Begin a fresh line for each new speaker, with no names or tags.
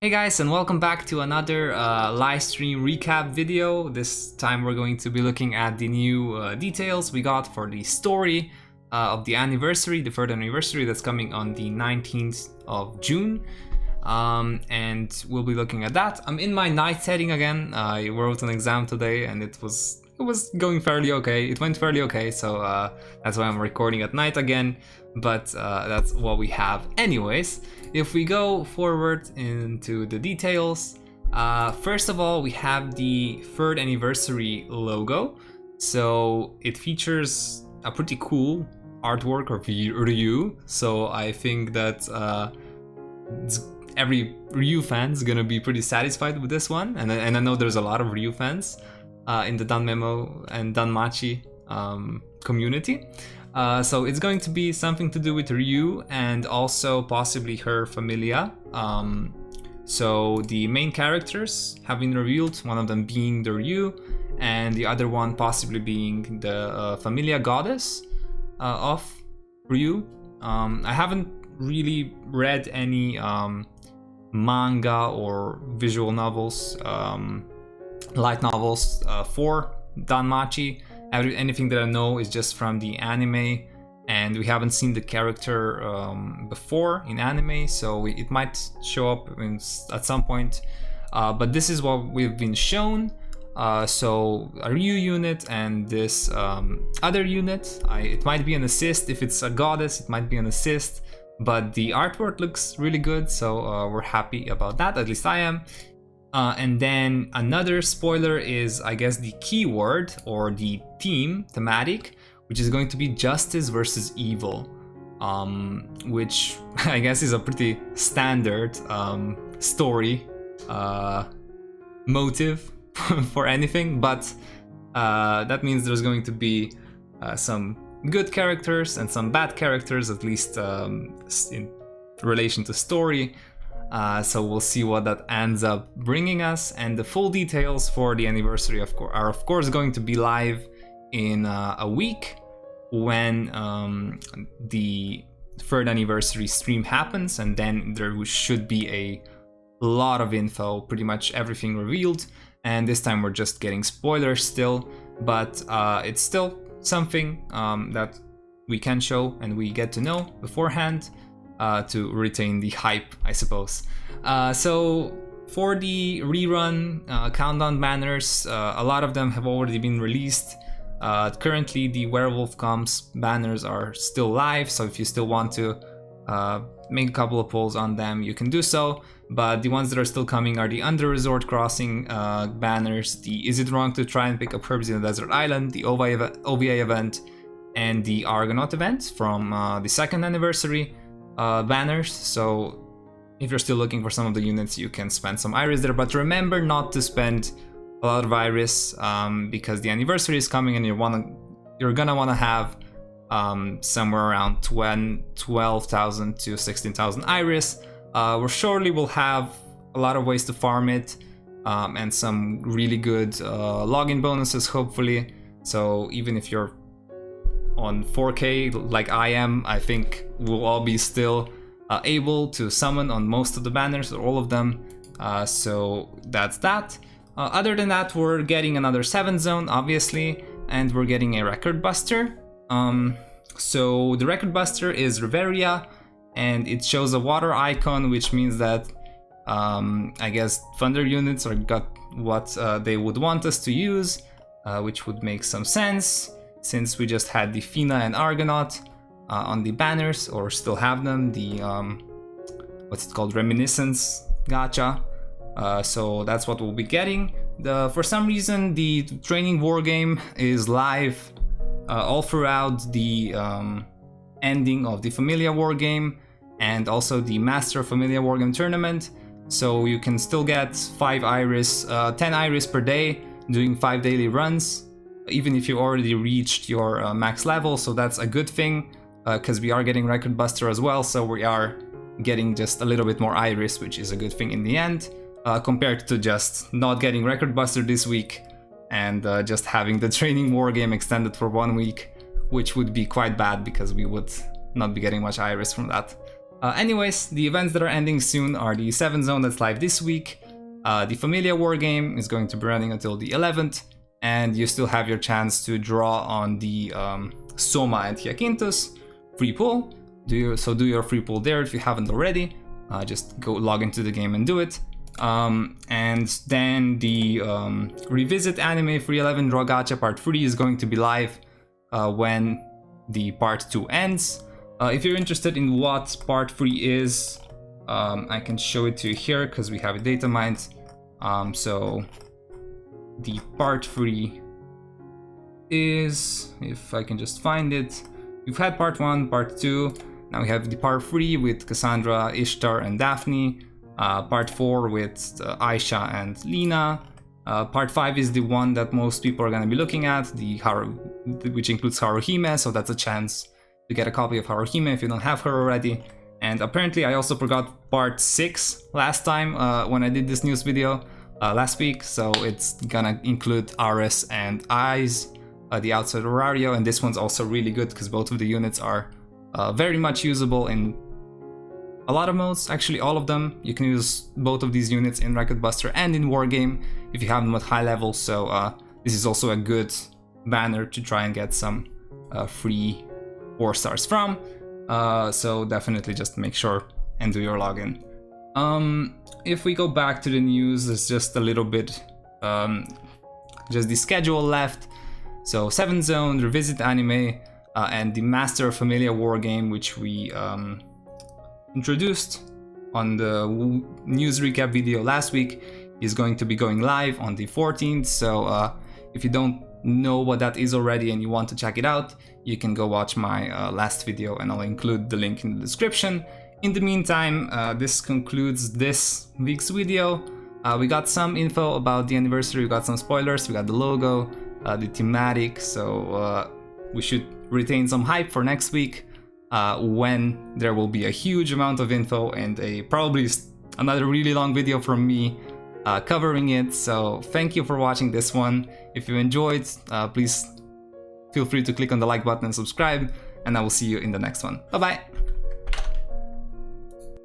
Hey guys, and welcome back to another live stream recap video. This time we're going to be looking at the new details we got for the story of the anniversary, the third anniversary that's coming on the 19th of June. And we'll be looking at that. I'm in my night setting again. I wrote an exam today and it was going fairly okay. It went fairly okay, so that's why I'm recording at night again. But that's what we have anyways. If we go forward into the details, first of all, we have the third anniversary logo. So it features a pretty cool artwork of Ryu. So I think that every Ryu fan is gonna be pretty satisfied with this one. And I know there's a lot of Ryu fans in the DanMemo and DanMachi community. So it's going to be something to do with Ryu and also possibly her Familia. So the main characters have been revealed, one of them being the Ryu and the other one possibly being the Familia goddess of Ryu. I haven't really read any manga or visual novels, light novels for DanMachi. Anything that I know is just from the anime, and we haven't seen the character before in anime, so it might show up at some point. But this is what we've been shown. So a Ryu unit and this other unit. It might be an assist. If it's a goddess, it might be an assist. But the artwork looks really good, so we're happy about that. At least I am. And then another spoiler is, I guess, the keyword or the thematic, which is going to be justice versus evil, which I guess is a pretty standard story motive for anything, but that means there's going to be some good characters and some bad characters, at least in relation to story. So we'll see what that ends up bringing us, and the full details for the anniversary are of course going to be live in a week when the third anniversary stream happens, and then there should be a lot of info, pretty much everything revealed. And this time we're just getting spoilers still, but it's still something that we can show and we get to know beforehand. To retain the hype, I suppose. So for the rerun countdown banners, a lot of them have already been released. Currently the Werewolf Comps banners are still live, so if you still want to make a couple of polls on them, you can do so. But the ones that are still coming are the Under Resort Crossing banners, the Is It Wrong to Try and Pick Up Herbs in a Desert Island, the OVA event, and the Argonaut event from the second anniversary banners. So if you're still looking for some of the units, you can spend some iris there, but remember not to spend a lot of iris because the anniversary is coming and you're gonna want to have somewhere around 12,000 to 16,000 iris. We surely will have a lot of ways to farm it and some really good login bonuses hopefully. So even if you're on 4K like I am, I think we'll all be still able to summon on most of the banners, or all of them. So that's that. Other than that, we're getting another 7 zone, obviously, and we're getting a record buster. So the record buster is Riveria, and it shows a water icon, which means that I guess Thunder units got what they would want us to use, which would make some sense, since we just had the Fina and Argonaut on the banners, or still have them, the what's it called, Reminiscence gacha. So that's what we'll be getting. For some reason the training war game is live all throughout the ending of the Familia war game and also the Master Familia war game tournament. So you can still get 10 iris per day doing 5 daily runs, even if you already reached your max level. So that's a good thing, because we are getting Record Buster as well, so we are getting just a little bit more iris, which is a good thing in the end, compared to just not getting Record Buster this week and just having the training war game extended for 1 week, which would be quite bad because we would not be getting much iris from that. Anyways, the events that are ending soon are the 7th zone that's live this week. The Familia war game is going to be running until the 11th, and you still have your chance to draw on the Soma and Hyacinthus free pool. Do your free pool there if you haven't already. Just go log into the game and do it. And then the Revisit Anime 311 Draw Gacha Part 3 is going to be live when the Part 2 ends. If you're interested in what Part 3 is, I can show it to you here because we have it data mined. So the Part 3 is, if I can just find it, we've had Part 1, Part 2, now we have the Part 3 with Cassandra, Ishtar, and Daphne. Part 4 with Aisha and Lena. Part 5 is the one that most people are going to be looking at, which includes Haruhime, so that's a chance to get a copy of Haruhime if you don't have her already. And apparently I also forgot Part 6 last time when I did this news video last week, so it's gonna include Ares and Eyes, the outside Horario, and this one's also really good because both of the units are very much usable in a lot of modes, actually all of them. You can use both of these units in Record Buster and in Wargame if you have them at high levels, so this is also a good banner to try and get some free 4 stars from, so definitely just make sure and do your login. If we go back to the news, there's just a little bit, just the schedule left. So 7th Zone, Revisit Anime, and the Master of Familia war game, which we introduced on the news recap video last week, is going to be going live on the 14th. So if you don't know what that is already and you want to check it out, you can go watch my last video and I'll include the link in the description. In the meantime, this concludes this week's video. We got some info about the anniversary, we got some spoilers, we got the logo, the thematic, so we should retain some hype for next week when there will be a huge amount of info and probably another really long video from me covering it. So thank you for watching this one. If you enjoyed, please feel free to click on the like button and subscribe, and I will see you in the next one. Bye bye!